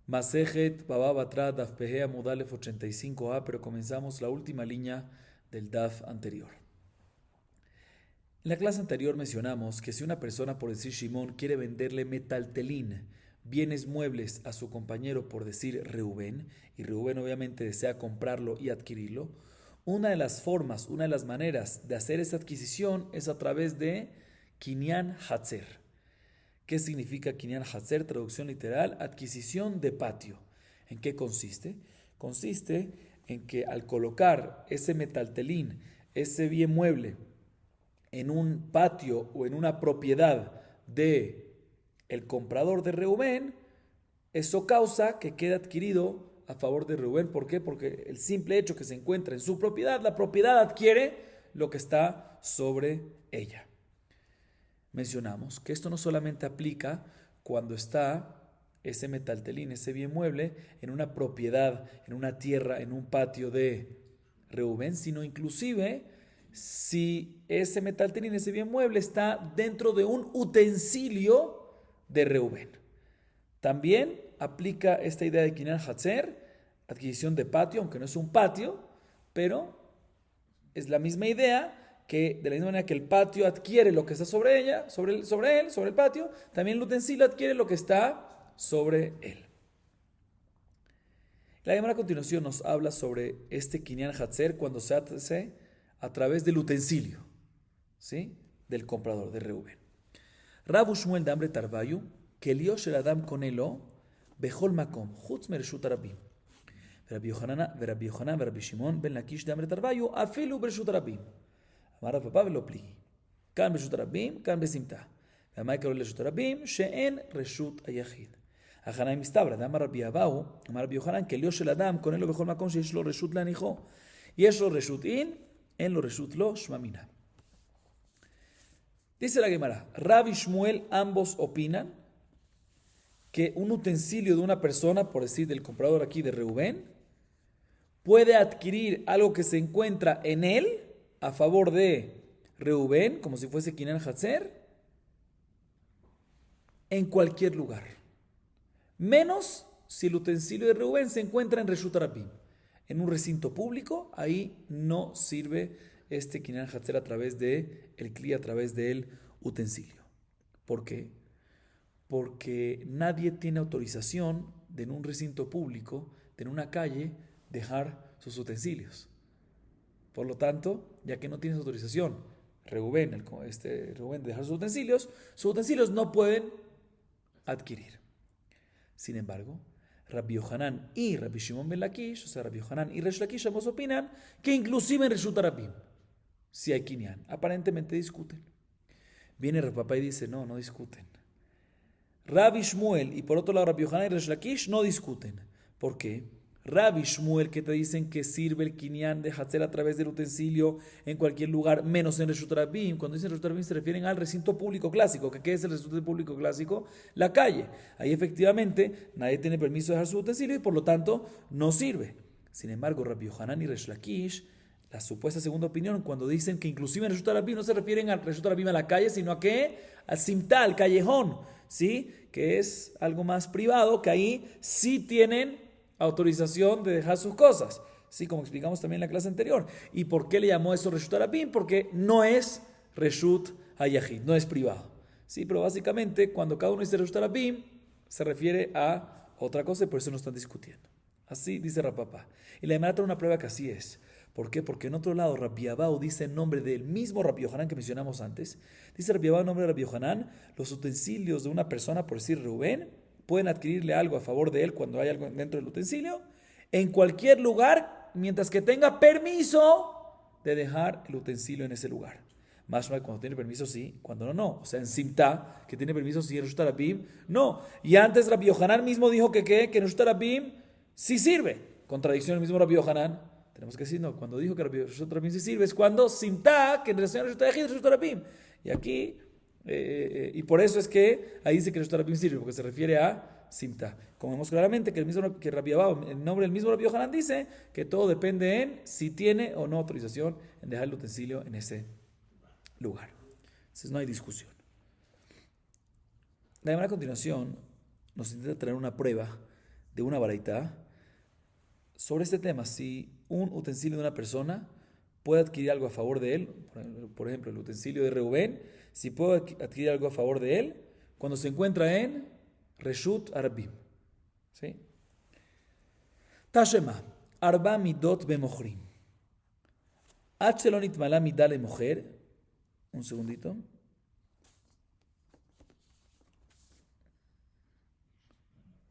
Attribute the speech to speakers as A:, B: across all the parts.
A: Masejet Baba Batra Daf Pehea Mudalef 85a, pero comenzamos la última línea del Daf anterior. En la clase anterior mencionamos que si una persona, por decir Shimón, quiere venderle metaltelín, bienes muebles a su compañero, por decir Reubén, y Reubén obviamente desea comprarlo y adquirirlo, una de las formas, una de las maneras de hacer esa adquisición es a través de Kinyan Hatzer. ¿Qué significa Kinyan Hatzer? Traducción literal, adquisición de patio. ¿En qué consiste? Consiste en que al colocar ese metaltelín, ese bien mueble, en un patio o en una propiedad de el comprador de Reubén, eso causa que quede adquirido a favor de Reubén. ¿Por qué? Porque el simple hecho que se encuentra en su propiedad, la propiedad adquiere lo que está sobre ella. Mencionamos que esto no solamente aplica cuando está ese metaltelín, ese bien mueble, en una propiedad, en una tierra, en un patio de Reubén, sino inclusive si ese metaltelín, ese bien mueble, está dentro de un utensilio de Reubén. También aplica esta idea de Kinyan Hatzer, adquisición de patio, aunque no es un patio, pero es la misma idea que de la misma manera que el patio adquiere lo que está sobre ella, sobre el patio, también el utensilio adquiere lo que está sobre él. La Gemara a continuación nos habla sobre este Kinyan Hatzer cuando se hace a través del utensilio, ¿sí? Del comprador, de Reubén. Rabu Shmuel de Ambre Tarvayu, que Eliosh el Adam con elo, Bejol Makom, Chutz Mereshut Arabim. ורבי יוחנן ורבי שמעון בן לקיש דאמרי תרוויו אפילו ברשות הרבים. אמר רב פאפא ולא פליגי. כאן ברשות הרבים, כאן בסמטה. ומה יקראו לרשות הרבים? שאין רשות היחיד. הכנאי מסתברא דאמר רבי אבאו, אמר רבי יוחנן, כליו של אדם קונה לו בכל מקום שיש לו רשות להניחו. יש לו רשות אין לו רשות לא, שמע מינא. Dice la Gemara, Rab y Shmuel ambos opinan que un utensilio de una persona, por decir del comprador aquí de Reubén, puede adquirir algo que se encuentra en él a favor de Reubén, como si fuese Kinyan Hatzer, en cualquier lugar. Menos si el utensilio de Reubén se encuentra en Reshut Harabim. En un recinto público, ahí no sirve este Kinyan Hatzer a través de el Kli, a través del utensilio. ¿Por qué? Porque nadie tiene autorización de en un recinto público, de en una calle, dejar sus utensilios. Por lo tanto, ya que no tienes autorización, Reubén de dejar sus utensilios no pueden adquirir. Sin embargo, Rabbi Yohanan y Rabbi Shimon ben Lakish, o sea, Rabbi Yohanan y Resh Lakish, ambos opinan que inclusive en Reshut Harabim, si hay Kinyan, aparentemente discuten. Viene Rav Papa y dice, no discuten. Rabbi Shmuel y por otro lado Rabbi Yohanan y Resh Lakish no discuten. ¿Por qué? Rabbi Shmuel, que te dicen que sirve el Kinyan de Hatzer a través del utensilio en cualquier lugar, menos en Reshut Harabim. Cuando dicen Reshut Harabim se refieren al recinto público clásico. ¿Qué es el recinto público clásico? La calle. Ahí efectivamente nadie tiene permiso de dejar su utensilio y por lo tanto no sirve. Sin embargo, Rabbi Yohanan y Resh Lakish, la supuesta segunda opinión, cuando dicen que inclusive en Reshut Harabim no se refieren al Reshut Harabim a la calle, sino a ¿qué? Al simtá, al callejón, ¿sí? Que es algo más privado, que ahí sí tienen autorización de dejar sus cosas, ¿sí? Como explicamos también en la clase anterior. ¿Y por qué le llamó eso Reshut Harabim? Porque no es Reshut HaYahid, no es privado, ¿sí? Pero básicamente cuando cada uno dice Reshut Harabim se refiere a otra cosa y por eso no están discutiendo. Así dice Rav Papa. Y la Gemara trae una prueba que así es. ¿Por qué? Porque en otro lado Rabbi Abau dice en nombre del mismo Rabbi Yohanan que mencionamos antes. Dice Rabbi Abau en nombre de Rabbi Yohanan, los utensilios de una persona, por decir Reubén, pueden adquirirle algo a favor de él cuando hay algo dentro del utensilio, en cualquier lugar, mientras que tenga permiso de dejar el utensilio en ese lugar. Más mal cuando tiene permiso sí, cuando no. O sea, en Simta, que tiene permiso sí, en Reshut Harabim, no. Y antes Rabbi Yohanan mismo dijo que en Reshut Harabim sí sirve. Contradicción el mismo Rabbi Yohanan. Tenemos que decir, no, cuando dijo que Reshut Harabim sí sirve, es cuando Simta, que en relación a Reshut HaYahid, Reshut Harabim. Y aquí, y por eso es que ahí dice que Reshut Harabim sirve, porque se refiere a Simta. Como vemos claramente que el mismo que Rabbi Abau, en nombre del mismo Rabbi Yohanan dice que todo depende en si tiene o no autorización en dejar el utensilio en ese lugar. Entonces no hay discusión. La Gemara a continuación nos intenta traer una prueba de una baraita sobre este tema. Si un utensilio de una persona puede adquirir algo a favor de él, por ejemplo, el utensilio de Reubén, si puede adquirir algo a favor de él, cuando se encuentra en Reshut Arbim. ¿Sí? Tashema, Arba Midot Bemochrim. Achelonit Malamidale mujer. Un segundito.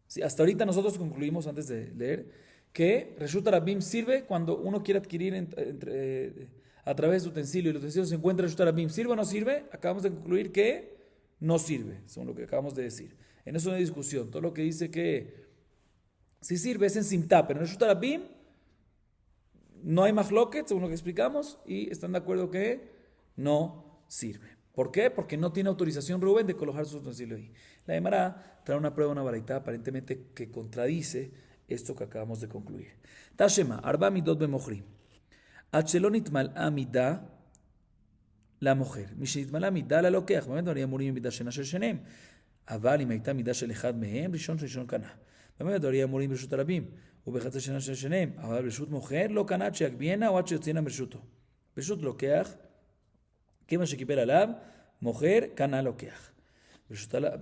A: Sí, hasta ahorita nosotros concluimos, antes de leer, que Reshut Arabim sirve cuando uno quiere adquirir a través de utensilio y el utensilio se encuentra en Reshut Arabim. ¿Sirve o no sirve? Acabamos de concluir que no sirve, según lo que acabamos de decir. En eso no hay discusión. Todo lo que dice que si sirve es en Simtá, pero en Reshut Arabim no hay mahloket, según lo que explicamos, y están de acuerdo que no sirve. ¿Por qué? Porque no tiene autorización Rubén de colocar su utensilio ahí. La Gemara trae una prueba, una baraita, aparentemente que contradice esto que acabamos de concluir. Tashema, Arba Midot Bemochrim. Achelonit mal amida la mujer. Mishnit mal amida la lokeach. באמת דברים אמורים במידה שאינה של שניהם. אבל אם הייתה מידה של אחד מהם, ראשון קנה. באמת דברים אמורים ברשות הרבים. ובחצי שנה של שניהם. אבל ברשות מוכר לא קנה עד שיגביינה או עד שיוציאנה ברשותו. ברשות לוקח, כיוון שקיבל עליו, מוכר, קנה לוקח.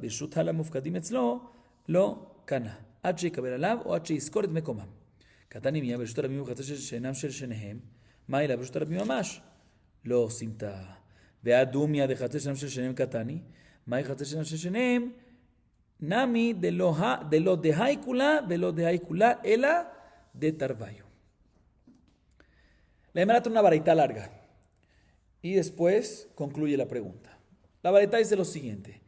A: ברשות המופקדים אצלו, לא קנה. עד שיקבל עליו או עד שיזכור את מקומם. קטן אם יהיה ברשות הרבים ובחצי שאינם של שניהם, מה אלא ברשות הרבים ממש? לא סמטה. והדומיה דחצי שאינם של שניהם קטני, מהי חצי שאינם של שניהם? נמי דלא דהי כולה ולא דהי כולה, אלא דתרוויו. La Gemara trae una baraita larga y después concluye la pregunta. La baraita dice lo siguiente.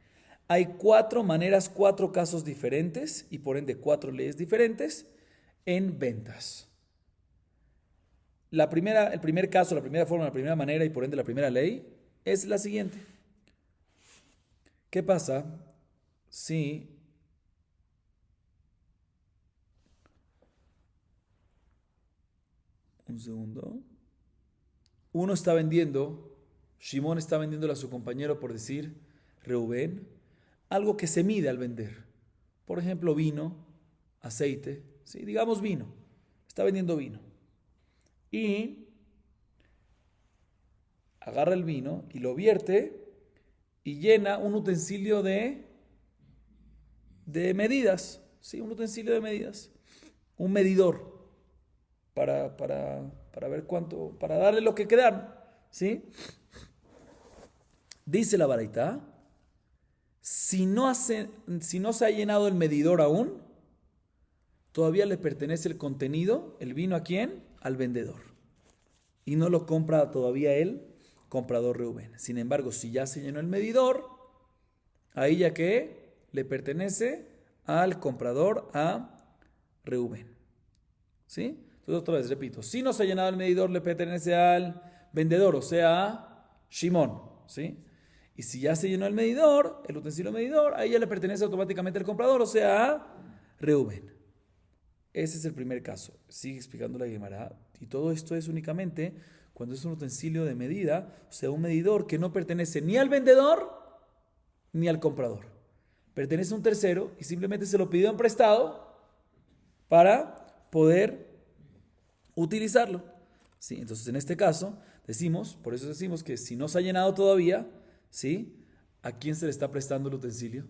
A: Hay 4 maneras, 4 casos diferentes y por ende 4 leyes diferentes en ventas. El primer caso, la primera forma, la primera manera y por ende la primera ley es la siguiente. ¿Qué pasa si un segundo? Uno está vendiendo, Shimón está vendiéndole a su compañero, por decir, Reubén, algo que se mide al vender. Por ejemplo, vino, aceite, ¿sí? Digamos vino. Está vendiendo vino. Y agarra el vino y lo vierte y llena un utensilio de medidas. ¿Sí? Un utensilio de medidas. Un medidor para ver cuánto, para darle lo que quedaron. ¿Sí? Dice la baraita, si no se ha llenado el medidor aún, todavía le pertenece el contenido, el vino, ¿a quién? Al vendedor. Y no lo compra todavía el comprador Reubén. Sin embargo, si ya se llenó el medidor, ahí ya que le pertenece al comprador, a Reubén. ¿Sí? Entonces otra vez repito, si no se ha llenado el medidor, le pertenece al vendedor, o sea, a Shimón. ¿Sí? Y si ya se llenó el medidor, el utensilio medidor, ahí ya le pertenece automáticamente al comprador, o sea, a Reubén. Ese es el primer caso. Sigue explicando la Gemara. Y todo esto es únicamente cuando es un utensilio de medida, o sea, un medidor que no pertenece ni al vendedor ni al comprador. Pertenece a un tercero y simplemente se lo pidió en prestado para poder utilizarlo. ¿Sí? Entonces, en este caso, por eso decimos que si no se ha llenado todavía, ¿sí? ¿A quién se le está prestando el utensilio?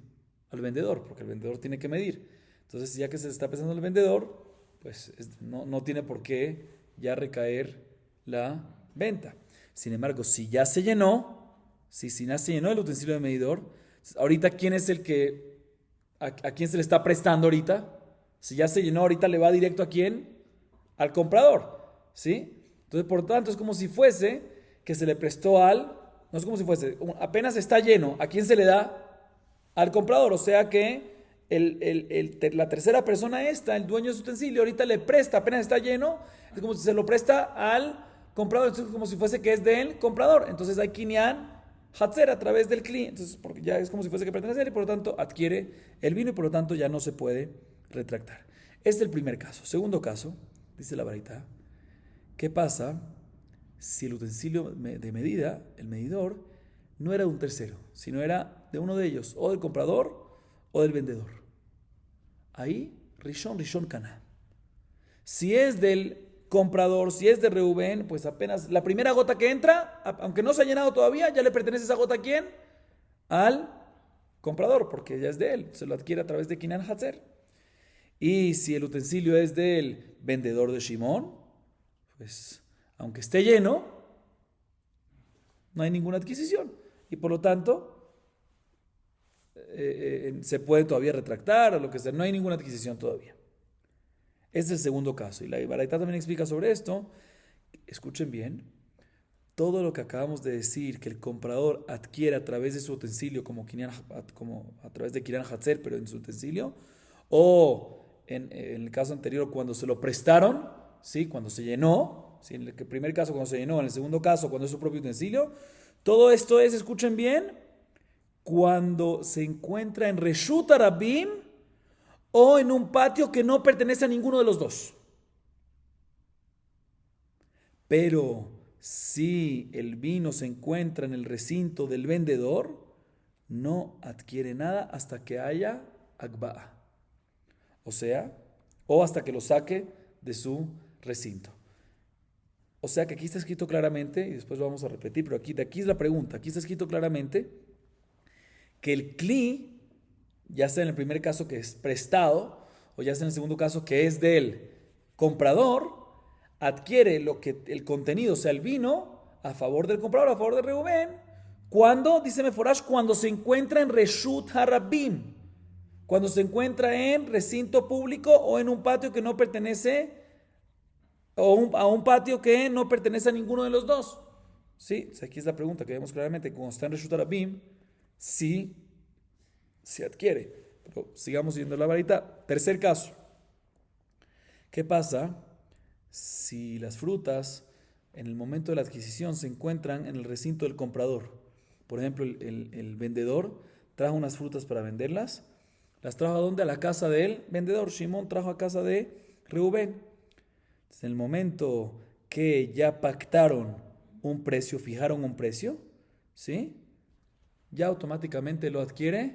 A: Al vendedor, porque el vendedor tiene que medir. Entonces, ya que se le está prestando al vendedor, pues no tiene por qué ya recaer la venta. Sin embargo, si ya se llenó, si ya se llenó el utensilio de medidor, ahorita ¿quién es el que, a quién se le está prestando ahorita? Si ya se llenó, ahorita le va directo ¿a quién? Al comprador, ¿sí? Entonces, por tanto, es como si fuese que se le prestó no es como si fuese, apenas está lleno, ¿a quién se le da? Al comprador, o sea que la tercera persona el dueño de su utensilio, ahorita le presta, apenas está lleno, es como si se lo presta al comprador, es como si fuese que es del comprador. Entonces hay kinyan hatzer a través del cliente, entonces porque ya es como si fuese que pertenece a él y por lo tanto adquiere el vino y por lo tanto ya no se puede retractar. Este es el primer caso. Segundo caso, dice la baraita, ¿qué pasa si el utensilio de medida, el medidor, no era de un tercero, sino era de uno de ellos, o del comprador o del vendedor? Ahí Rishon Cana. Si es del comprador, si es de Reubén, pues apenas la primera gota que entra, aunque no se ha llenado todavía, ya le pertenece esa gota ¿a quién? Al comprador, porque ya es de él, se lo adquiere a través de Kinyan Hatzer. Y si el utensilio es del vendedor de Shimón, pues aunque esté lleno, no hay ninguna adquisición. Y por lo tanto, se puede todavía retractar o lo que sea, no hay ninguna adquisición todavía. Este es el segundo caso. Y la Baraita también explica sobre esto. Escuchen bien. Todo lo que acabamos de decir, que el comprador adquiere a través de su utensilio, como a través de Kinyan Hatzer, pero en su utensilio, o en el caso anterior, cuando se lo prestaron, ¿sí? Cuando se llenó, ¿sí? En el primer caso, cuando se llenó, en el segundo caso, cuando es su propio utensilio, todo esto es, escuchen bien, cuando se encuentra en Reshut Harabim o en un patio que no pertenece a ninguno de los dos. Pero si el vino se encuentra en el recinto del vendedor, no adquiere nada hasta que haya Agba'a. O sea, o hasta que lo saque de su recinto. O sea que aquí está escrito claramente, y después lo vamos a repetir, pero de aquí es la pregunta, aquí está escrito claramente que el Kli, ya sea en el primer caso que es prestado, o ya sea en el segundo caso que es del comprador, adquiere lo que el contenido, o sea, el vino, a favor del comprador, a favor de Reubén, cuando, dice Meforash, cuando se encuentra en Reshut Harabim, cuando se encuentra en recinto público o en un patio que no pertenece, a un patio que no pertenece a ninguno de los dos. ¿Sí? O sea, aquí es la pregunta que vemos claramente, cuando está en Reshut Harabim, sí se adquiere. Pero sigamos viendo la varita. Tercer caso. ¿Qué pasa si las frutas en el momento de la adquisición se encuentran en el recinto del comprador? Por ejemplo, el vendedor trajo unas frutas para venderlas. ¿Las trajo a dónde? A la casa del vendedor. Shimón trajo a casa de Reubén. Entonces, en el momento que ya pactaron un precio, fijaron un precio, ¿sí? Ya automáticamente lo adquiere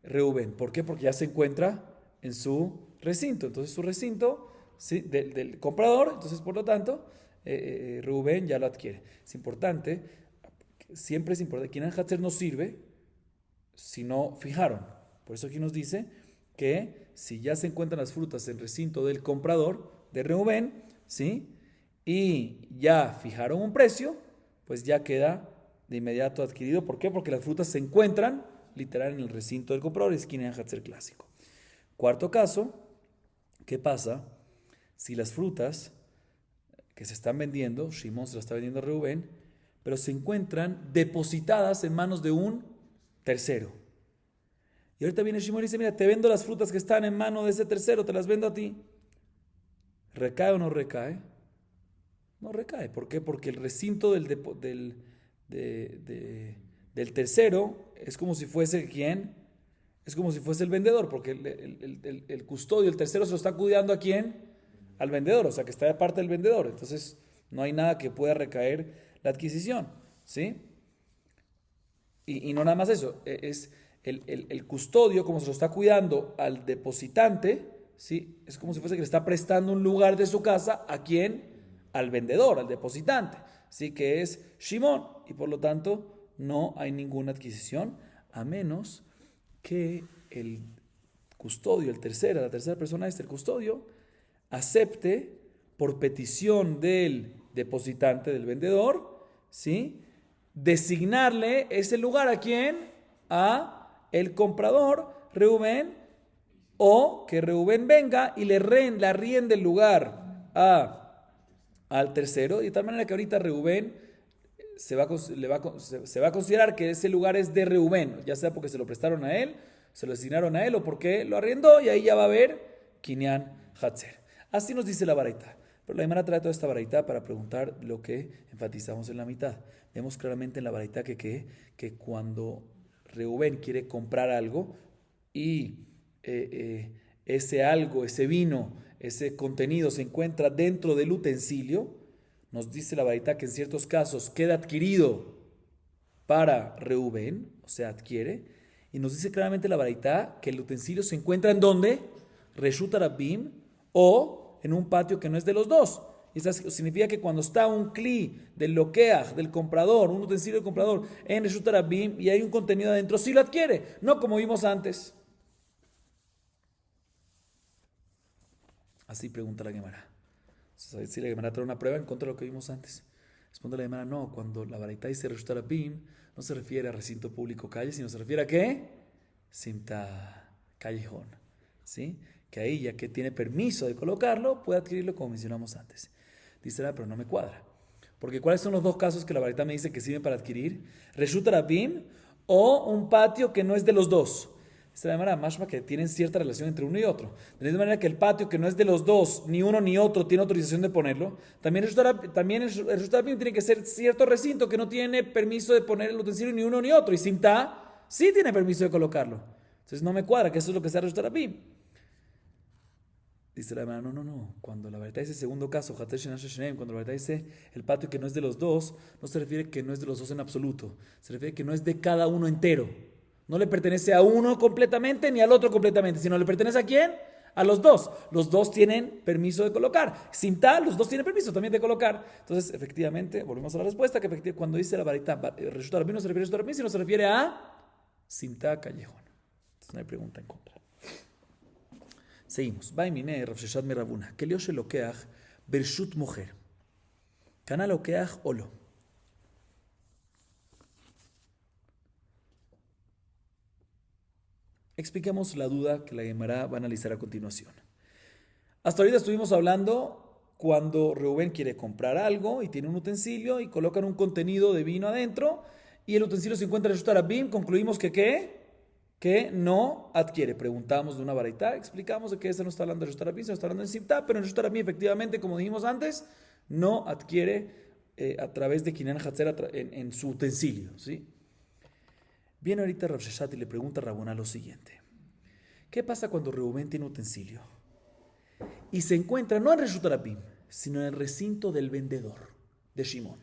A: Reubén. ¿Por qué? Porque ya se encuentra en su recinto. Entonces su recinto, ¿sí? del comprador, entonces por lo tanto Reubén ya lo adquiere. Es importante, siempre es importante, Kinyan Hatzer no sirve si no fijaron. Por eso aquí nos dice que si ya se encuentran las frutas en el recinto del comprador de Reubén, ¿sí? Y ya fijaron un precio, pues ya queda de inmediato adquirido. ¿Por qué? Porque las frutas se encuentran literal en el recinto del comprador, es Kinyan Hatzer clásico. Cuarto caso, ¿qué pasa si las frutas que se están vendiendo, Shimón se las está vendiendo a Reubén, pero se encuentran depositadas en manos de un tercero? Y ahorita viene Shimón y dice, mira, te vendo las frutas que están en mano de ese tercero, te las vendo a ti. ¿Recae o no recae? No recae. ¿Por qué? Porque el recinto del tercero es como si fuese ¿quién? Es como si fuese el vendedor, porque el custodio, el tercero se lo está cuidando ¿a quién? Al vendedor, o sea que está de parte del vendedor. Entonces no hay nada que pueda recaer la adquisición, ¿sí? Y no nada más eso, es el custodio, como se lo está cuidando al depositante, ¿sí? Es como si fuese que le está prestando un lugar de su casa ¿a quién? Al vendedor, al depositante, ¿sí? Que es Shimón, y por lo tanto no hay ninguna adquisición, a menos que el custodio, la tercera persona, el custodio, acepte por petición del depositante, del vendedor, ¿sí? Designarle ese lugar ¿a quién? A el comprador, Reubén, o que Reubén venga y le arriende el lugar al tercero, y de tal manera que ahorita Reubén se va a considerar que ese lugar es de Reubén, ya sea porque se lo prestaron a él, se lo designaron a él o porque lo arrendó, y ahí ya va a haber Kinyan Hatzer. Así nos dice la baraita. Pero la Gemara trae toda esta baraita para preguntar lo que enfatizamos en la mitad. Vemos claramente en la baraita que cuando Reubén quiere comprar algo y ese algo, ese vino, ese contenido se encuentra dentro del utensilio, nos dice la baraita que en ciertos casos queda adquirido para Reubén, o sea, adquiere, y nos dice claramente la baraita que el utensilio se encuentra ¿en dónde? Reshut Rabim o en un patio que no es de los dos. Y eso significa que cuando está un kli del lokeach, del comprador, un utensilio del comprador en Reshut Rabim y hay un contenido adentro, sí lo adquiere, no como vimos antes. Así pregunta la Gemara. Si la Gemara trae una prueba en contra de lo que vimos antes. Responde la Gemara, no, cuando la Baraita dice Reshut Rabim, no se refiere a recinto público, calle, sino se refiere a ¿qué? Simta, callejón. ¿Sí? Que ahí, ya que tiene permiso de colocarlo, puede adquirirlo como mencionamos antes. Dice, pero no me cuadra. Porque ¿cuáles son los dos casos que la Baraita me dice que sirven para adquirir? Reshut Rabim o un patio que no es de los dos. Dice la Gemara, mashma que tienen cierta relación entre uno y otro. De la misma manera que el patio que no es de los dos, ni uno ni otro, tiene autorización de ponerlo, también el Reshut Rabim tiene que ser cierto recinto que no tiene permiso de poner el utensilio ni uno ni otro. Y Simta sí tiene permiso de colocarlo. Entonces no me cuadra que eso es lo que sea Reshut Rabim. Dice la Gemara, no. Cuando la Baraita dice segundo caso, cuando la Baraita dice el patio que no es de los dos, no se refiere que no es de los dos en absoluto. Se refiere que no es de cada uno entero. No le pertenece a uno completamente ni al otro completamente, sino le pertenece ¿a quién? A los dos. Los dos tienen permiso de colocar. Sin tal, los dos tienen permiso también de colocar. Entonces, efectivamente, volvemos a la respuesta, que efectivamente, cuando dice la Baraita, Reshut Rabim no se refiere a Reshut Rabim, sino se refiere a Simta callejón. Entonces no hay pregunta en contra. Seguimos. Baimine, Rav Sheshat me Ravuna. Que lioshe lokeach bershut mujer. Kana lokeach olo. Expliquemos la duda que la Gemara va a analizar a continuación. Hasta ahorita estuvimos hablando cuando Reubén quiere comprar algo y tiene un utensilio y colocan un contenido de vino adentro y el utensilio se encuentra en Reshut Rabim. Concluimos que ¿qué? Que no adquiere. Preguntamos de una baraita, explicamos de que ese no está hablando de Reshut Rabim, se está hablando en Simta, pero en Reshut Rabim efectivamente, como dijimos antes, no adquiere a través de Kinyan Hatzer en su utensilio, ¿sí? Viene ahorita Rav Sheshat y le pregunta a Rabuna lo siguiente. ¿Qué pasa cuando Reubén tiene utensilio? Y se encuentra no en Reshut Rabim, sino en el recinto del vendedor, de Shimón.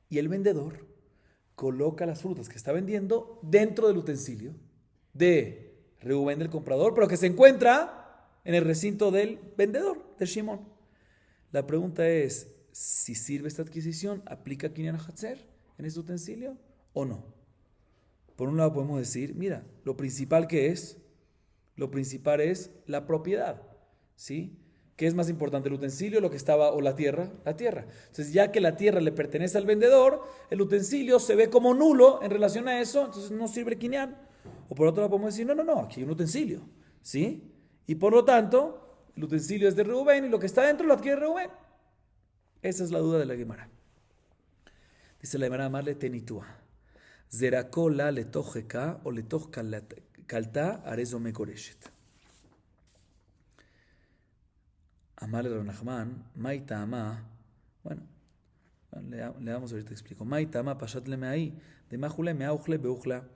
A: Y el vendedor coloca las frutas que está vendiendo dentro del utensilio de Reubén del comprador, pero que se encuentra en el recinto del vendedor, de Shimón. La pregunta es, si sirve esta adquisición, ¿aplica Kinyan Hatzer en este utensilio o no? Por un lado podemos decir, mira, lo principal es la propiedad, ¿sí? ¿Qué es más importante, el utensilio, lo que estaba, o la tierra? La tierra. Entonces, ya que la tierra le pertenece al vendedor, el utensilio se ve como nulo en relación a eso, entonces no sirve el Kinyan. O por otro lado podemos decir, no, aquí hay un utensilio, ¿sí? Y por lo tanto, el utensilio es de Reubén y lo que está dentro lo adquiere Reubén. Esa es la duda de la Gemara. Dice la Gemara, amarle tenitúa. Zerakola letojeka o letoj kalta arezo mekoreshet. Amarle Rav Nachman, maita ama. Bueno, le damos ahorita explico. Maita ama pashat le meai, de majule meauchle beujla.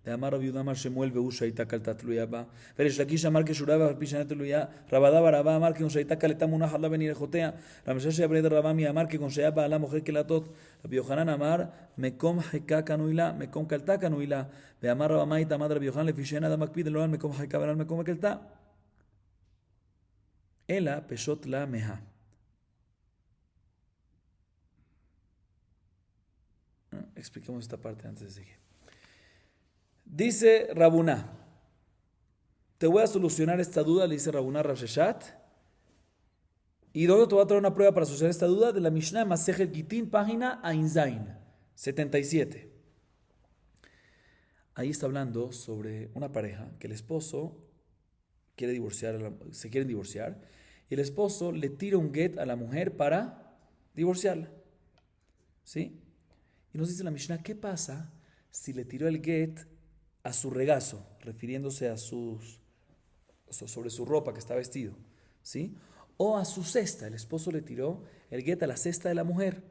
A: De amar Rav Yudamar Shemuel beusha ita kalta tluya ba. Veresh Lakish amar que shuraba pishana tluya. Rabada baraba amar que un shaita kaleta munah la venir jotea. Ramesha sheabred Rabami amar que con sheaba ala mujer que la tot. Rabbi Yohanan amar mekom heka kanuila mekom kalta kanuila. De amar Rabamaita amar Rabbi Yohanan le fishena da makpid lo an mekom heka banal mekom kalta. Ela peshot la meha. Expliquemos esta parte antes de seguir. Dice Rabuná, te voy a solucionar esta duda, le dice Rabuná Rav Sheshat. ¿Y dónde te voy a traer una prueba para solucionar esta duda? De la Mishnah Masechet Gitin, página Ain Zain, 77. Ahí está hablando sobre una pareja que el esposo quiere divorciar, se quieren divorciar, y el esposo le tira un get a la mujer para divorciarla. ¿Sí? Y nos dice la Mishnah, ¿qué pasa si le tiró el get a su regazo, refiriéndose a sobre su ropa que está vestido, ¿sí? O a su cesta, el esposo le tiró el get a la cesta de la mujer.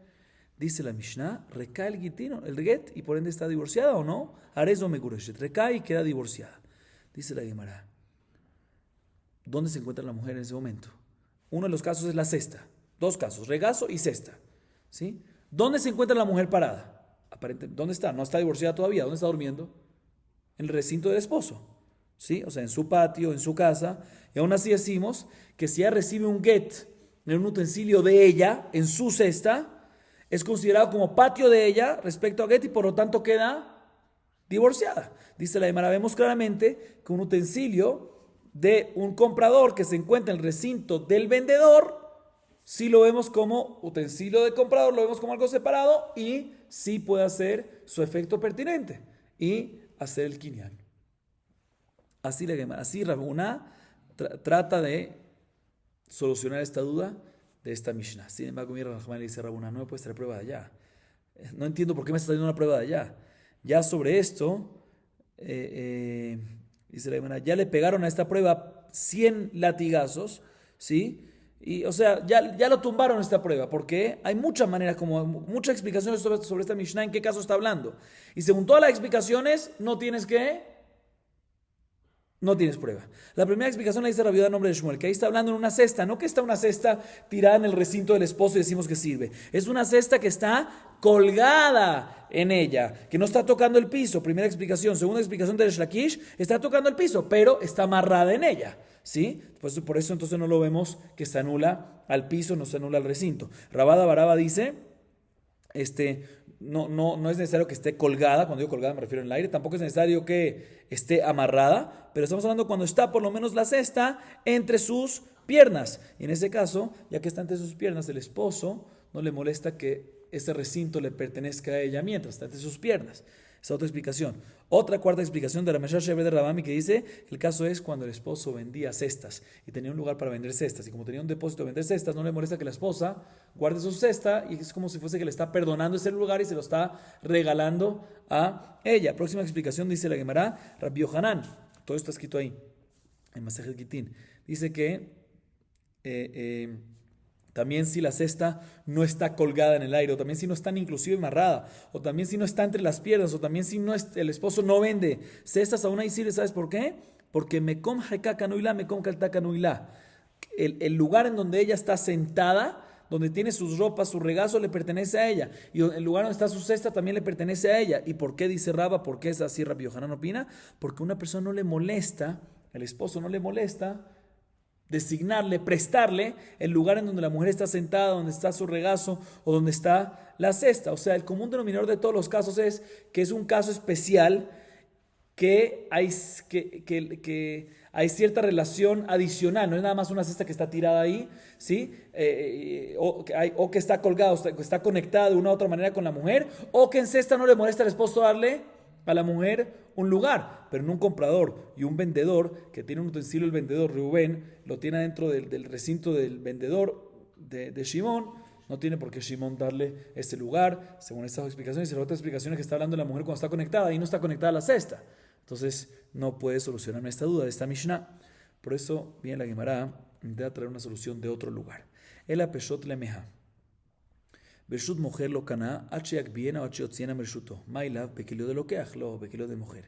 A: Dice la Mishnah, recae el get y por ende está divorciada o no. Arezo megureshet, recae y queda divorciada. Dice la Gemara, ¿dónde se encuentra la mujer en ese momento? Uno de los casos es la cesta, dos casos, regazo y cesta, ¿sí? ¿Dónde se encuentra la mujer parada? ¿Dónde está? No está divorciada todavía, ¿dónde está durmiendo? En el recinto del esposo, ¿sí? O sea, en su patio, en su casa, y aún así decimos que si ella recibe un get en un utensilio de ella, en su cesta, es considerado como patio de ella respecto a get y por lo tanto queda divorciada. Dice la Gemara, vemos claramente que un utensilio de un comprador que se encuentra en el recinto del vendedor, sí lo vemos como utensilio de comprador, lo vemos como algo separado y sí puede hacer su efecto pertinente y hacer el kinyan. Así la Gemara, así Rav Huna trata de solucionar esta duda de esta Mishnah. Sin embargo, mira, Rahman le dice a Rav Huna, no me puedes traer prueba de allá. No entiendo por qué me estás trayendo una prueba de allá. Ya sobre esto, dice la Gemara, ya le pegaron a esta prueba 100 latigazos, ¿sí? Y, o sea, ya lo tumbaron esta prueba, porque hay muchas maneras, como muchas explicaciones sobre esta Mishnah, en qué caso está hablando. Y según todas las explicaciones, no tienes prueba. La primera explicación la dice Rabbi Yehuda en nombre de Shmuel, que ahí está hablando en una cesta, no que está una cesta tirada en el recinto del esposo y decimos que sirve. Es una cesta que está colgada en ella, que no está tocando el piso. Primera explicación. Segunda explicación de Resh Lakish, está tocando el piso, pero está amarrada en ella. ¿Sí? Pues por eso entonces no lo vemos que se anula al piso, no se anula al recinto. Rabada Baraba dice, no es necesario que esté colgada, cuando digo colgada me refiero en el aire, tampoco es necesario que esté amarrada, pero estamos hablando cuando está por lo menos la cesta entre sus piernas. Y en ese caso, ya que está entre sus piernas, el esposo no le molesta que ese recinto le pertenezca a ella mientras está entre sus piernas. Esa es otra explicación. Otra cuarta explicación de la Meshach Shebe de Rabami que dice, el caso es cuando el esposo vendía cestas y tenía un lugar para vender cestas y como tenía un depósito de vender cestas, no le molesta que la esposa guarde su cesta y es como si fuese que le está perdonando ese lugar y se lo está regalando a ella. Próxima explicación dice la Gemara, Rabbi Yohanan, todo esto está escrito ahí en Masejet Gitin, dice que también si la cesta no está colgada en el aire, o también si no está inclusive amarrada, o también si no está entre las piernas, o también si no el esposo no vende cestas, aún ahí sirve, ¿sabes por qué? Porque mekom hekaka nuila, mekom kaltaka nuila. El lugar en donde ella está sentada, donde tiene sus ropas, su regazo le pertenece a ella, y el lugar donde está su cesta también le pertenece a ella. ¿Y por qué dice Raba? ¿Por qué es así? Rabbi Yohanan opina, porque a una persona no le molesta, el esposo no le molesta designarle, prestarle el lugar en donde la mujer está sentada, donde está su regazo o donde está la cesta. O sea, el común denominador de todos los casos es que es un caso especial que hay cierta relación adicional, no es nada más una cesta que está tirada ahí, ¿sí? O que está colgada, o que está conectada de una u otra manera con la mujer, o que en cesta no le molesta al esposo darle a la mujer un lugar, pero en un comprador y un vendedor que tiene un utensilio, el vendedor Reubén lo tiene dentro del recinto del vendedor de Shimón, no tiene por qué Shimón darle ese lugar, según estas explicaciones. Y la otra explicación es que está hablando de la mujer cuando está conectada y no está conectada a la cesta, entonces no puede solucionarme esta duda de esta Mishnah. Por eso viene la Gemara intenta traer una solución de otro lugar. El apeshot lemeja ברשות מוכר לא קנה עד שיקביהנה או עד שיוציאנה מרשותו. מה אליו? בכאילו דלוקח? לא, בכאילו דמוכר.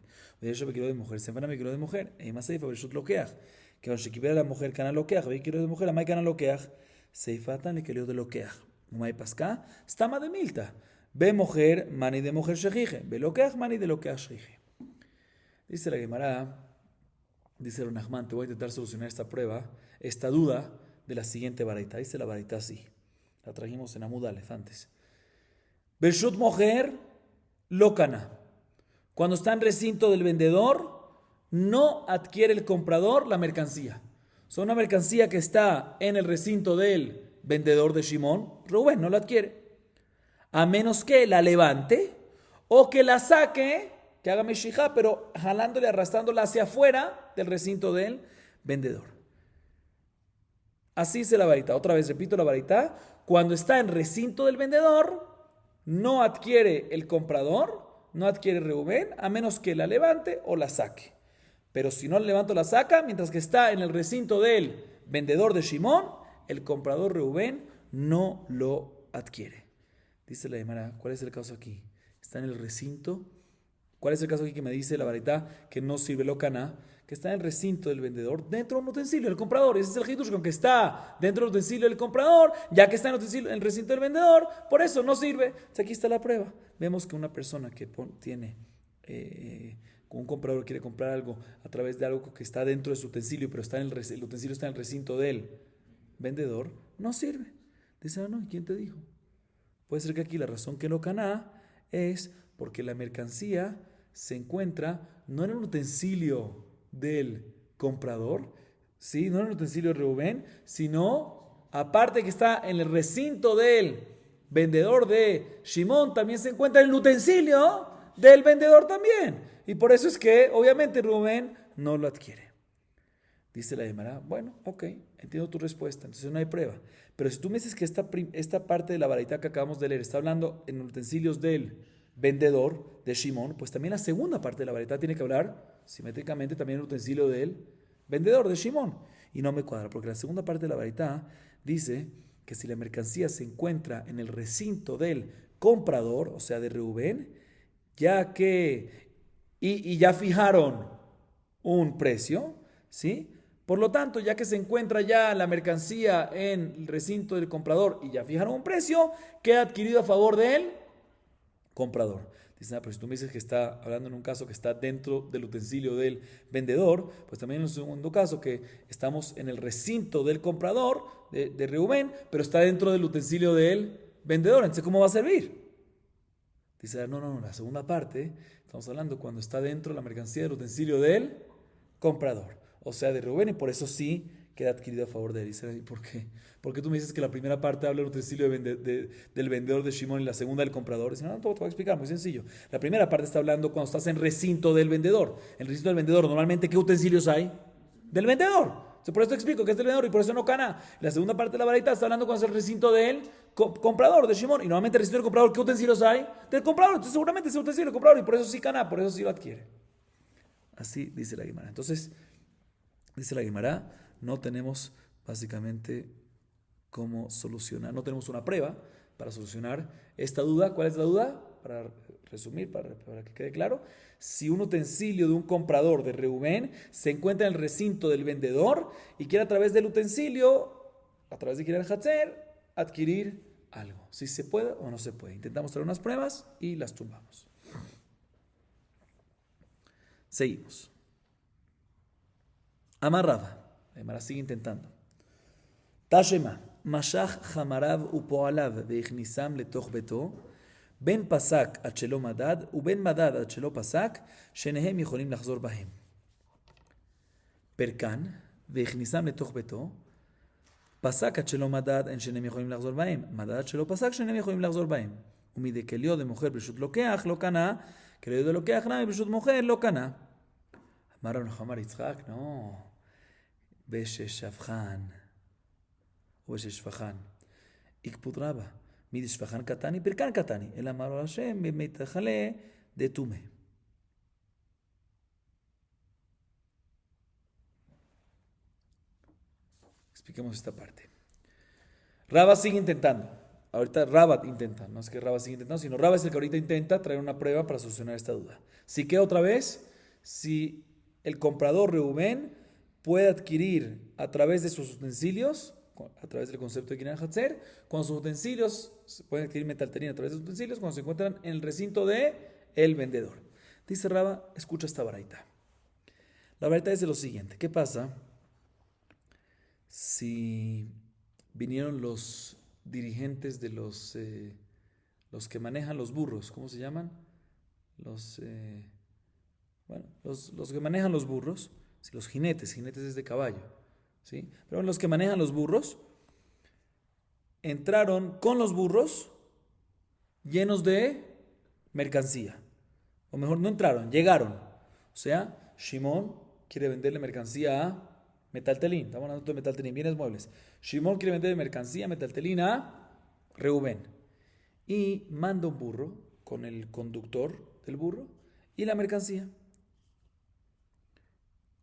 A: ויש בכאילו דמוכר, ספנה בכאילו דמוכר. אם הסייפה ברשות לוקח. כיוון שקיבל על המוכר קנה לוקח, וכאילו דמוכר, המאי קנה לוקח? סייפתן לכאילו דלוקח. ומאי פסקה? סתמה דמילתא. במוכר, מני דמוכר שכיחה. בלוקח, מני דלוקח שכיחה. Dice la Gemara, dice el Nachman, te voy a intentar solucionar esta prueba, esta duda de la siguiente baraita. Dice la baraita así. La trajimos en Amud Aleph antes. Bershut Moher Lokana. Cuando está en recinto del vendedor, no adquiere el comprador la mercancía. O sea, una mercancía que está en el recinto del vendedor de Shimón, Rubén no la adquiere. A menos que la levante o que la saque, que haga meshijá, pero jalándole, arrastrándola hacia afuera del recinto del vendedor. Así se la varita. Otra vez repito la varita. Cuando está en recinto del vendedor, no adquiere el comprador, no adquiere Reubén, a menos que la levante o la saque. Pero si no la levanta o la saca, mientras que está en el recinto del vendedor de Shimón, el comprador Reubén no lo adquiere. Dice la Gemara, ¿cuál es el caso aquí? Está en el recinto. ¿Cuál es el caso aquí que me dice la varita que no sirve lo caná? Que está en el recinto del vendedor, dentro de un utensilio del comprador. Ese es el hidush, con que está dentro del utensilio del comprador, ya que está en el recinto del vendedor, por eso no sirve. Entonces aquí está la prueba. Vemos que una persona que tiene un comprador quiere comprar algo a través de algo que está dentro de su utensilio, pero el utensilio está en el recinto del vendedor, no sirve. Dice, no, ¿y quién te dijo? Puede ser que aquí la razón que no caná es porque la mercancía se encuentra no en el utensilio del comprador, ¿sí? No en el utensilio de Reubén, sino aparte que está en el recinto del vendedor de Shimón, también se encuentra en el utensilio del vendedor también. Y por eso es que obviamente Reubén no lo adquiere. Dice la Gemara, bueno, ok, entiendo tu respuesta, entonces no hay prueba. Pero si tú me dices que esta parte de la baraita que acabamos de leer está hablando en utensilios del vendedor de Shimón, pues también la segunda parte de la baraita tiene que hablar simétricamente también el utensilio del vendedor de Shimón. Y no me cuadra, porque la segunda parte de la baraita dice que si la mercancía se encuentra en el recinto del comprador, o sea, de Reubén, ya que, y ya fijaron un precio, ¿sí? Por lo tanto, ya que se encuentra ya la mercancía en el recinto del comprador y ya fijaron un precio, queda adquirido a favor del comprador. Dicen, pero si tú me dices que está hablando en un caso que está dentro del utensilio del vendedor, pues también en un segundo caso que estamos en el recinto del comprador, de Reubén, pero está dentro del utensilio del vendedor. Entonces, ¿cómo va a servir? Dice, no, la segunda parte, estamos hablando cuando está dentro la mercancía del utensilio del comprador, o sea, de Reubén, y por eso sí queda adquirido a favor de él. Dice, ¿por qué? Porque tú me dices que la primera parte habla del utensilio del vendedor de Shimón y la segunda del comprador. Dice, no, te voy a explicar, muy sencillo. La primera parte está hablando cuando estás en recinto del vendedor. En el recinto del vendedor, normalmente, ¿qué utensilios hay? Del vendedor. Por eso te explico que es del vendedor y por eso no cana. La segunda parte de la baraita está hablando cuando es el recinto del comprador de Shimón. Y normalmente el recinto del comprador, ¿qué utensilios hay? Del comprador. Entonces seguramente es el utensilio del comprador y por eso sí cana, por eso sí lo adquiere. Así dice la Guimara. Entonces, dice la Guimara, no tenemos básicamente cómo solucionar, no tenemos una prueba para solucionar esta duda. ¿Cuál es la duda? Para resumir, para que quede claro, si un utensilio de un comprador de Reubén se encuentra en el recinto del vendedor y quiere a través del utensilio, a través de Kiran Hatzer, adquirir algo. Si se puede o no se puede. Intentamos traer unas pruebas y las tumbamos. Seguimos. Amarraba. Amarra sigue intentando. Tashema. Mashach Hamarav upoalav veichnizam letoch beto. Ben pasak עד שלא מדד, ובין מדד עד שלא פסק, שניהם יכולים לחזור בהם. פרקן, והכניסם לתוך ביתו, פסק עד שלא מדד, אין שניהם יכולים לחזור בהם. מדד עד שלא פסק, שניהם יכולים לחזור בהם. ומדי כליו דמוכר ברשות לוקח, לא קנה, כליו דלוקח נמי ברשות מוכר, לא קנה. אמר רב נחמן בר יצחק, לא, בששפחן, ובששפחן. איקפות רבה. מדשפחן קטני, פרקן קטני, אלא אמר השם, מתחלה דתומה. Expliquemos esta parte. Rabba sigue intentando. Ahorita Rabat intenta. No es que Rabba sigue intentando, sino Rabba es el que ahorita intenta traer una prueba para solucionar esta duda. Si que otra vez, si el comprador Reubén puede adquirir a través de sus utensilios, a través del concepto de Kinan Hatzer, cuando sus utensilios, se pueden adquirir metalterina a través de sus utensilios, cuando se encuentran en el recinto de el vendedor. Dice Rabba, escucha esta baraita. La baraita dice lo siguiente, ¿qué pasa si vinieron los dirigentes de los que manejan los burros? ¿Cómo se llaman? Los que manejan los burros, si los jinetes es de caballo, ¿sí? Pero los que manejan los burros entraron con los burros llenos de mercancía. O mejor, no entraron, llegaron. O sea, Shimón quiere venderle mercancía a Metaltelín. Estamos hablando de Metaltelín, bienes muebles. Shimón quiere venderle mercancía Metaltelín a Reubén. Y manda un burro con el conductor del burro y la mercancía.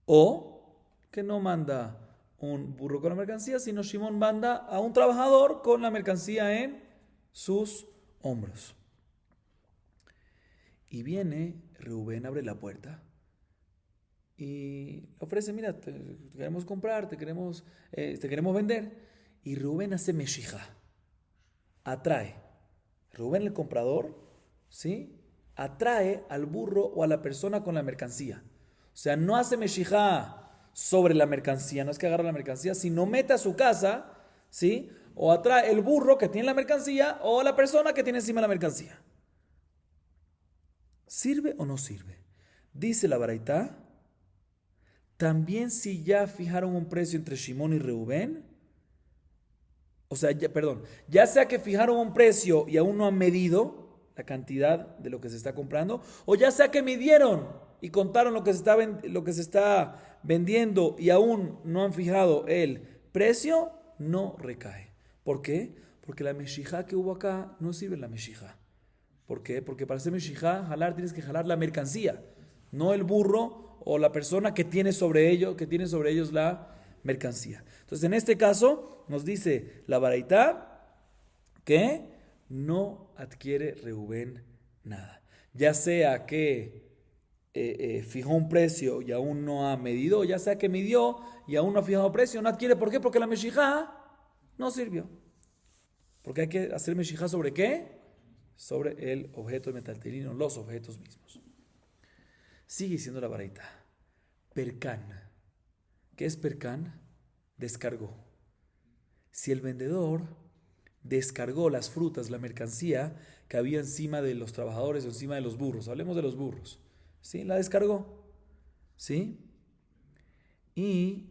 A: O que no manda un burro con la mercancía, sino Shimón manda a un trabajador con la mercancía en sus hombros. Y viene Reubén, abre la puerta y ofrece, mira, te queremos comprar, te queremos vender. Y Reubén hace meshija, atrae. Reubén el comprador, ¿sí? atrae al burro o a la persona con la mercancía. O sea, no hace meshijá sobre la mercancía, no es que agarra la mercancía, sino mete a su casa, ¿sí? O atrae el burro que tiene la mercancía o la persona que tiene encima la mercancía. ¿Sirve o no sirve? Dice la Baraitá, también si ya fijaron un precio entre Shimón y Reubén, o sea, ya sea que fijaron un precio y aún no han medido la cantidad de lo que se está comprando, o ya sea que midieron y contaron lo que se está vendiendo y aún no han fijado el precio, no recae. ¿Por qué? Porque la meshijá que hubo acá no sirve la meshijá. ¿Por qué? Porque para hacer meshijá, tienes que jalar la mercancía, no el burro o la persona que tiene sobre ellos la mercancía. Entonces, en este caso, nos dice la Baraitá que no adquiere Reubén nada. Ya sea que fijó un precio y aún no ha medido, ya sea que midió y aún no ha fijado precio, no adquiere. ¿Por qué? Porque la meshijá no sirvió. Porque hay que hacer meshijá ¿sobre qué? Sobre el objeto de metalterino, los objetos mismos. Sigue diciendo la Baraitá. Percán. ¿Qué es percán? Descargó. Si el vendedor descargó las frutas, la mercancía que había encima de los trabajadores o encima de los burros, hablemos de los burros, ¿sí? La descargó, ¿sí? Y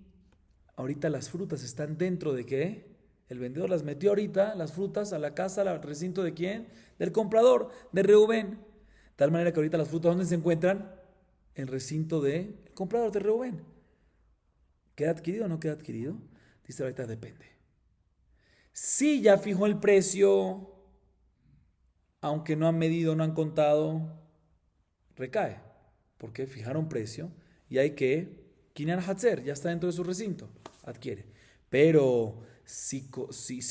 A: ahorita las frutas están dentro de ¿qué? El vendedor las metió ahorita, las frutas, a la casa, al recinto ¿de quién? Del comprador, de Reubén. De tal manera que ahorita las frutas, ¿dónde se encuentran? En el recinto del comprador de Reubén. ¿Queda adquirido o no queda adquirido? Dice ahorita depende. Si ya fijó el precio, aunque no han medido, no han contado, recae. Porque fijaron precio y hay que, Kinyan Hatzer, ya está dentro de su recinto, adquiere. Pero si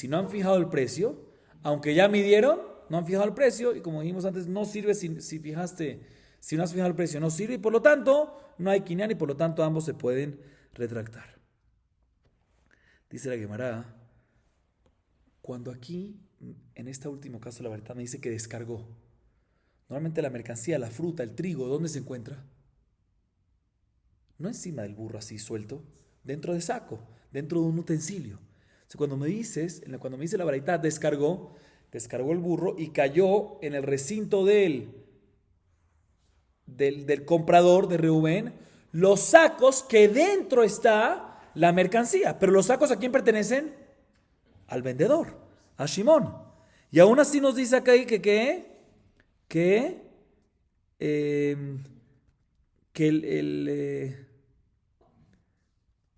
A: no han fijado el precio, aunque ya midieron, no han fijado el precio, y como dijimos antes, no sirve si no has fijado el precio, no sirve, y por lo tanto, no hay Kinyan, y por lo tanto ambos se pueden retractar. Dice la Gemara, cuando aquí, en este último caso, la verdad me dice que descargó. Normalmente la mercancía, la fruta, el trigo, ¿dónde se encuentra? No encima del burro así suelto, dentro de saco, dentro de un utensilio. O sea, cuando me dice la Baraitá, descargó el burro y cayó en el recinto del comprador de Reubén, los sacos que dentro está la mercancía. Pero los sacos ¿a quién pertenecen? Al vendedor, a Shimón. Y aún así nos dice acá que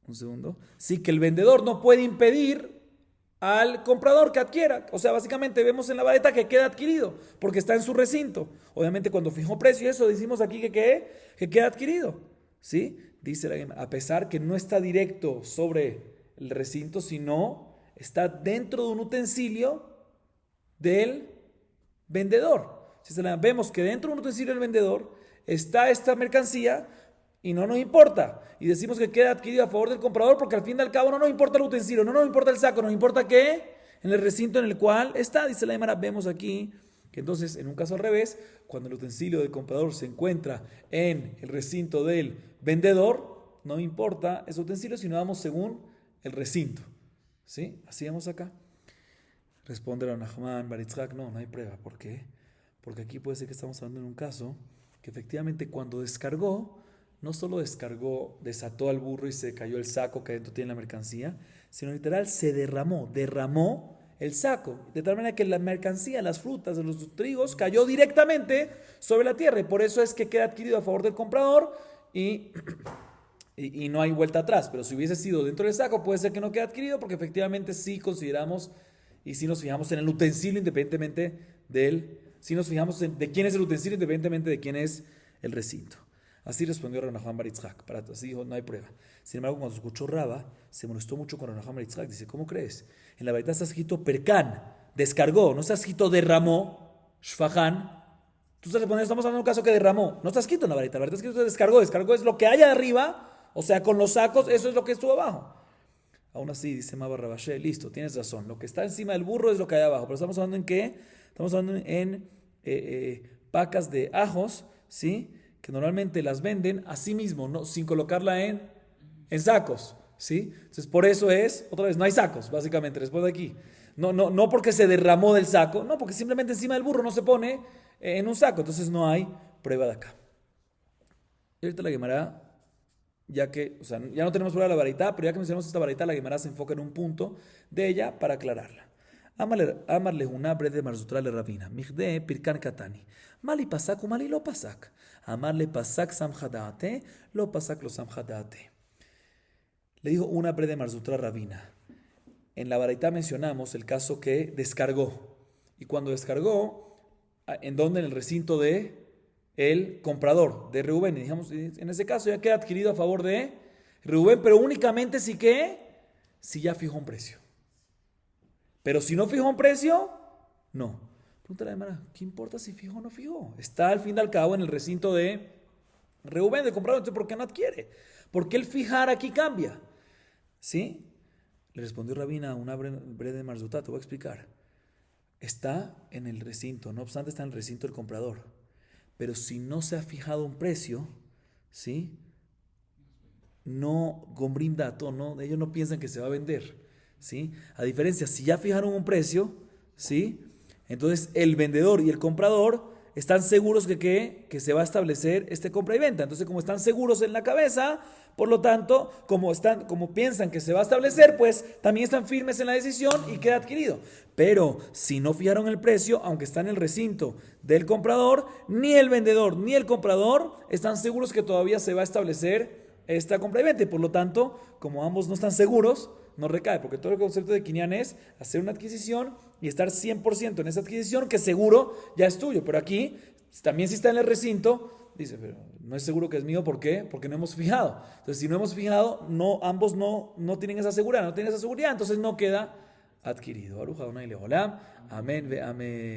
A: un segundo. Sí, que el vendedor no puede impedir al comprador que adquiera. O sea, básicamente vemos en la vareta que queda adquirido, porque está en su recinto. Obviamente cuando fijó precio eso, decimos aquí que queda adquirido. ¿Sí? Dice la Gemara, a pesar que no está directo sobre el recinto, sino está dentro de un utensilio del vendedor. Vemos que dentro de un utensilio del vendedor está esta mercancía y no nos importa. Y decimos que queda adquirido a favor del comprador porque al fin y al cabo no nos importa el utensilio, no nos importa el saco, nos importa qué, en el recinto en el cual está. Dice la Gemara, vemos aquí que entonces en un caso al revés, cuando el utensilio del comprador se encuentra en el recinto del vendedor, no importa ese utensilio, sino vamos según el recinto. ¿Sí? Así vamos acá. Responde a Nachman, Baritzhak, no hay prueba. ¿Por qué? Porque aquí puede ser que estamos hablando en un caso que efectivamente cuando descargó, no solo desató al burro y se cayó el saco que adentro tiene la mercancía, sino literal se derramó el saco, de tal manera que la mercancía, las frutas, los trigos, cayó directamente sobre la tierra, y por eso es que queda adquirido a favor del comprador y no hay vuelta atrás. Pero si hubiese sido dentro del saco, puede ser que no quede adquirido, porque efectivamente sí consideramos y sí nos fijamos en el utensilio independientemente sí nos fijamos de quién es el utensilio independientemente de quién es el recinto. Así respondió Ranahan Baritzhak. Así dijo, no hay prueba. Sin embargo, cuando escuchó Raba, se molestó mucho con Ranahan Baritzhak. Dice, ¿cómo crees? En la verdad está escrito percán, descargó. No está escrito derramó, shfahan. Tú estás respondiendo, estamos hablando de un caso que derramó. No está escrito en la verdad está escrito descargó. Descargó es lo que hay arriba, o sea, con los sacos, eso es lo que estuvo abajo. Aún así, dice Maba Rabashe, listo, tienes razón. Lo que está encima del burro es lo que hay abajo. Pero estamos hablando en qué? Estamos hablando en pacas de ajos, ¿sí? Que normalmente las venden así mismo, ¿no? Sin colocarla en sacos, ¿sí? Entonces, por eso es, otra vez, no hay sacos, básicamente, responde aquí. No porque se derramó del saco, no, porque simplemente encima del burro no se pone en un saco, entonces no hay prueba de acá. Y ahorita la Gemara, ya que, o sea, ya no tenemos prueba de la baraita, pero ya que mencionamos esta baraita, la Gemara se enfoca en un punto de ella para aclararla. Amarle una brede marzutra le ravina, migde pirkan katani. Mali pasak o mali lo pasak. Amarle pasak samjadate, lo pasak lo samjadate. Le dijo una brede marzutra ravina. En la baraita mencionamos el caso que descargó. Y cuando descargó, ¿en dónde? En el recinto de el comprador, de Reubén. Y dijimos, en ese caso ya queda adquirido a favor de Reubén, pero únicamente si ya fijó un precio. Pero si no fijó un precio, no. Pregúntale a la hermana, ¿qué importa si fijó o no fijó? Está al fin y al cabo en el recinto de Reubén, de comprador. Entonces, ¿por qué no adquiere? ¿Por qué el fijar aquí cambia? ¿Sí? Le respondió Rabina una breve de Marzutá, te voy a explicar. Está en el recinto, no obstante está en el recinto del comprador. Pero si no se ha fijado un precio, ¿sí? No, gombrim dato, no, ellos no piensan que se va a vender, ¿sí? A diferencia, si ya fijaron un precio, ¿sí? Entonces el vendedor y el comprador están seguros que se va a establecer este compra y venta. Entonces, como están seguros en la cabeza, por lo tanto, como piensan que se va a establecer, pues también están firmes en la decisión y queda adquirido. Pero si no fijaron el precio, aunque está en el recinto del comprador, ni el vendedor ni el comprador están seguros que todavía se va a establecer esta compra y venta. Y por lo tanto, como ambos no están seguros, no recae, porque todo el concepto de Kinyan es hacer una adquisición y estar 100% en esa adquisición que seguro ya es tuyo. Pero aquí, también si está en el recinto, dice, pero no es seguro que es mío, ¿por qué? Porque no hemos fijado. Entonces, si no hemos fijado, ambos no tienen esa seguridad, entonces no queda adquirido. Amén ve amén.